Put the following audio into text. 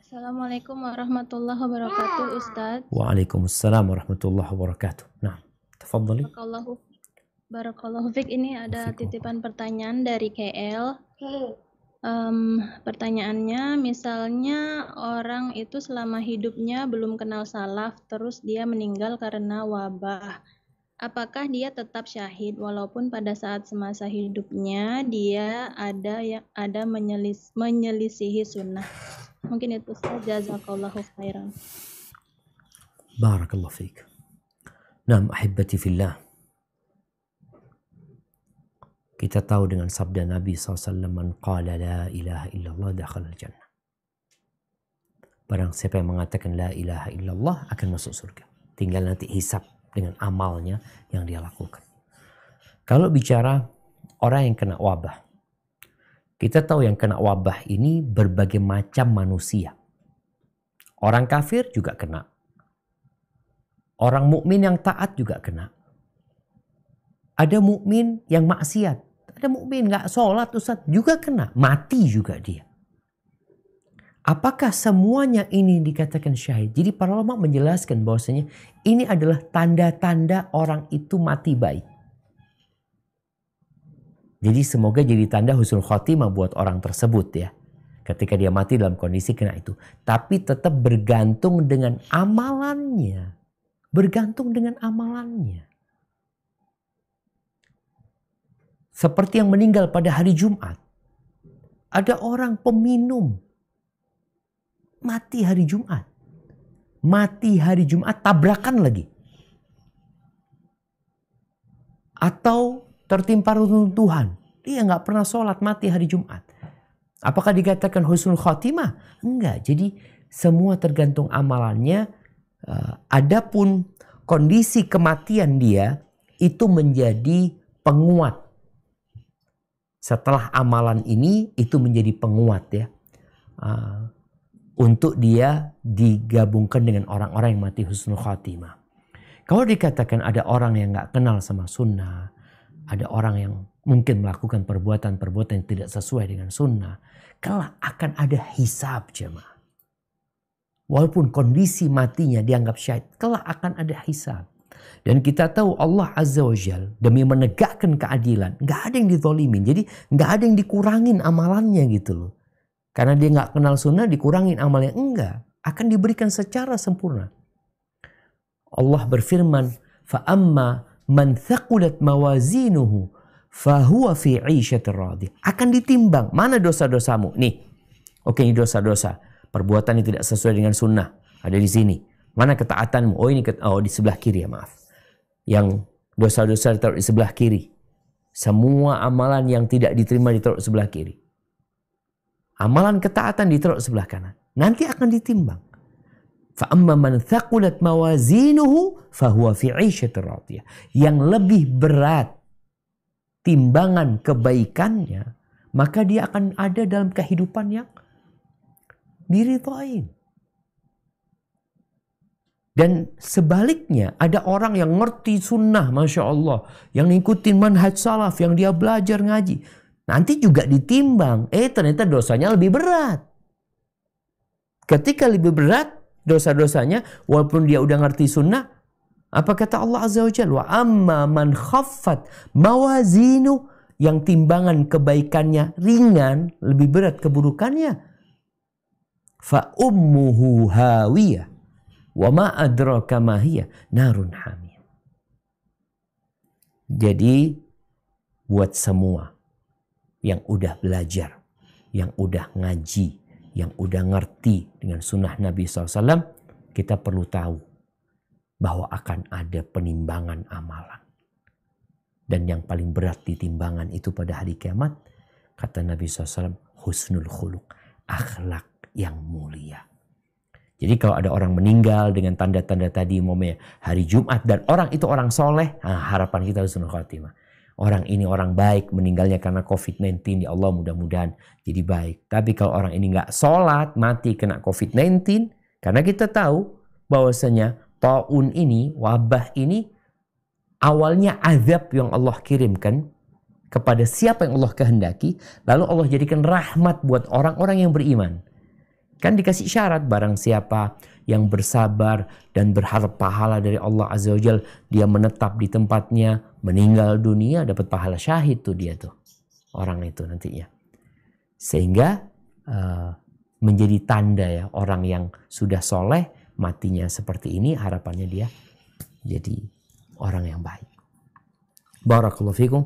Assalamualaikum warahmatullahi wabarakatuh, Ustadz. Waalaikumsalam warahmatullahi wabarakatuh. Nah, tafadhali. Barakallahu fiik. Ini ada titipan pertanyaan dari KL. Pertanyaannya, misalnya orang itu selama hidupnya belum kenal salaf, terus dia meninggal karena wabah. Apakah dia tetap syahid walaupun pada saat semasa hidupnya dia ada menyelisihi sunnah? Mungkin itu saja. Jazakallahu khairan. Barakallahu fiik. Naam, ahibati fillah. Kita tahu dengan sabda Nabi SAW, man qala la ilaha illallah dakhala al-jannah. Barang siapa yang mengatakan la ilaha illallah akan masuk surga. Tinggal nanti hisab dengan amalnya yang dia lakukan. Kalau bicara orang yang kena wabah, kita tahu yang kena wabah ini berbagai macam manusia. Orang kafir juga kena. Orang mukmin yang taat juga kena. Ada mukmin yang maksiat. Ada mukmin nggak sholat, Ustaz, juga kena. Mati juga dia. Apakah semuanya ini dikatakan syahid? Jadi para ulama menjelaskan bahwasanya ini adalah tanda-tanda orang itu mati baik. Jadi semoga jadi tanda husnul khotimah buat orang tersebut ya. Ketika dia mati dalam kondisi kena itu. Tapi tetap bergantung dengan amalannya. Bergantung dengan amalannya. Seperti yang meninggal pada hari Jumat. Ada orang peminum. Mati hari Jumat. Mati hari Jumat tabrakan lagi. Atau tertimpa reruntuhan. Dia nggak pernah sholat, mati hari Jumat. Apakah dikatakan husnul khotimah? Enggak. Jadi semua tergantung amalannya. Adapun kondisi kematian dia itu menjadi penguat. Setelah amalan ini itu menjadi penguat ya. Untuk dia digabungkan dengan orang-orang yang mati husnul khatimah. Kalau dikatakan ada orang yang gak kenal sama sunnah. Ada orang yang mungkin melakukan perbuatan-perbuatan yang tidak sesuai dengan sunnah. Kelak akan ada hisab jemaah. Walaupun kondisi matinya dianggap syahid. Kelak akan ada hisab. Dan kita tahu Allah Azza wa Jal demi menegakkan keadilan. Gak ada yang dizolimin. Jadi gak ada yang dikurangin amalannya gitu loh. Karena dia gak kenal sunnah dikurangin amalnya. Enggak. Akan diberikan secara sempurna. Allah berfirman. فَأَمَّا مَنْ ثَقُلَتْ مَوَازِينُهُ فَهُوَ فِي عِيشَةٍ رَاضِيَةٍ. Akan ditimbang. Mana dosa-dosamu? Nih. Oke, ini dosa-dosa. Perbuatan yang tidak sesuai dengan sunnah. Ada di sini. Mana ketaatanmu? Oh ini di sebelah kiri ya, maaf. Yang dosa-dosa ditaruh di sebelah kiri. Semua amalan yang tidak diterima ditaruh di sebelah kiri. Amalan ketaatan ditaruh di sebelah kanan. Nanti akan ditimbang. فَأَمَّا مَنْ ثَقُلَتْ مَوَازِينُهُ فَهُوَ فِي عِيشَةٍ رَاضِيَةٍ. Yang lebih berat timbangan kebaikannya, maka dia akan ada dalam kehidupan yang diridhoin. Dan sebaliknya ada orang yang ngerti sunnah, Masya Allah. Yang ngikutin manhaj salaf, yang dia belajar ngaji. Nanti juga ditimbang. Ternyata dosanya lebih berat. Ketika lebih berat dosa-dosanya, walaupun dia udah ngerti sunnah. Apa kata Allah Azza wa Jalla? Wa amma man khaffat mawazinu. Yang timbangan kebaikannya ringan, lebih berat keburukannya. Fa ummuhu hawiyah. Wa ma adraka ma hiya narun hamiyah. Jadi buat semua yang udah belajar, yang udah ngaji, yang udah ngerti dengan sunnah Nabi SAW, kita perlu tahu bahwa akan ada penimbangan amalan. Dan yang paling berat di timbangan itu pada hari kiamat, kata Nabi SAW, husnul khuluq, akhlak yang mulia. Jadi kalau ada orang meninggal dengan tanda-tanda tadi, umpamanya hari Jumat, dan orang itu orang soleh, harapan kita husnul khatimah. Orang ini orang baik, meninggalnya karena COVID-19, ya Allah mudah-mudahan jadi baik. Tapi kalau orang ini nggak sholat, mati kena COVID-19, karena kita tahu bahwasanya taun ini, wabah ini, awalnya azab yang Allah kirimkan kepada siapa yang Allah kehendaki, lalu Allah jadikan rahmat buat orang-orang yang beriman. Kan dikasih syarat, barang siapa yang bersabar dan berharap pahala dari Allah Azza wa Jal, dia menetap di tempatnya, meninggal dunia, dapat pahala syahid tuh dia tuh. Orang itu nantinya. Sehingga menjadi tanda ya, orang yang sudah soleh, matinya seperti ini, harapannya dia jadi orang yang baik. Barakallahu fikum.